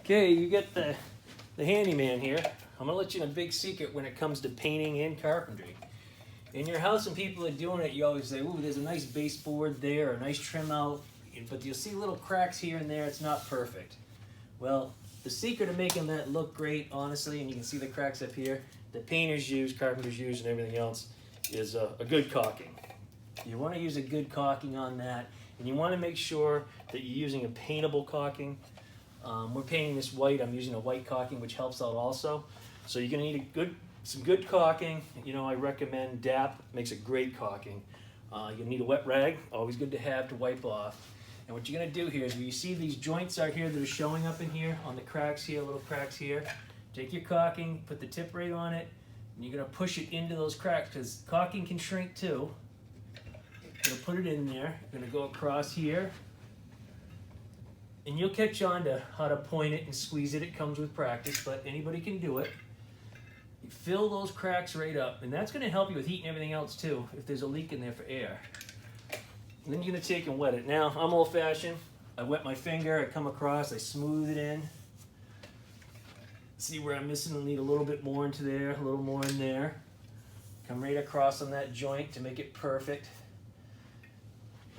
Okay, you get the handyman here. I'm gonna let you in a big secret when it comes to painting and carpentry. In your house, when people are doing it, you always say, ooh, there's a nice baseboard there, a nice trim out, but you'll see little cracks here and there. It's not perfect. Well, the secret of making that look great, honestly, and you can see the cracks up here, the painters use, carpenters use, and everything else, is a good caulking. You want to use a good caulking on that, and you want to make sure that you're using a paintable caulking. We're painting this white. I'm using a white caulking, which helps out also. So you're going to need some good caulking. You know, I recommend DAP, makes a great caulking. You'll need a wet rag, always good to have to wipe off. And what you're going to do here is where you see these joints are here that are showing up in here, on the cracks here, little cracks here, take your caulking, put the tip right on it, and you're going to push it into those cracks because caulking can shrink too. You're going to put it in there, you're going to go across here, and you'll catch on to how to point it and squeeze it. It comes with practice, but anybody can do it. You fill those cracks right up, and that's going to help you with heat and everything else too, if there's a leak in there for air. And then you're going to take and wet it. Now, I'm old-fashioned. I wet my finger, I come across, I smooth it in. See where I'm missing, I'll need a little bit more into there, a little more in there. Come right across on that joint to make it perfect.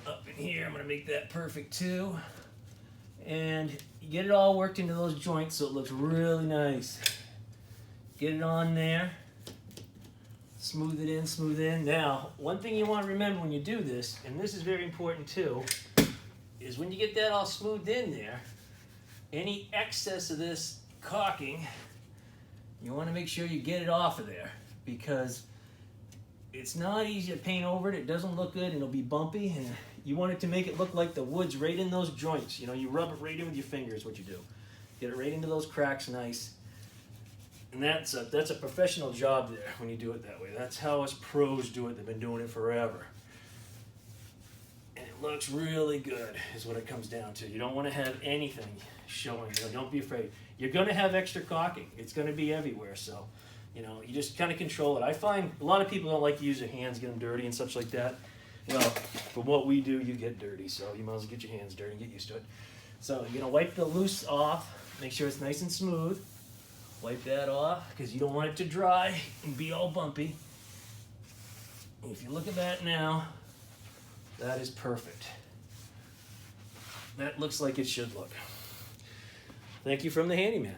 Up in here, I'm going to make that perfect too. And you get it all worked into those joints so it looks really nice. Get it on there. Smooth it in, smooth in. Now, one thing you want to remember when you do this, and this is very important too, is when you get that all smoothed in there, any excess of this caulking, you want to make sure you get it off of there because it's not easy to paint over it. It doesn't look good and it'll be bumpy, and you want it to make it look like the wood's right in those joints. You know, you rub it right in with your fingers, what you do. Get it right into those cracks nice. And that's a professional job there when you do it that way. That's how us pros do it. They've been doing it forever. And it looks really good is what it comes down to. You don't want to have anything showing. You know, don't be afraid. You're going to have extra caulking. It's going to be everywhere. So, you know, you just kind of control it. I find a lot of people don't like to use their hands, get them dirty and such like that. Well, for what we do, you get dirty. So you might as well get your hands dirty and get used to it. So you're going to wipe the loose off. Make sure it's nice and smooth. Wipe that off because you don't want it to dry and be all bumpy. And if you look at that now, that is perfect. That looks like it should look. Thank you from the handyman.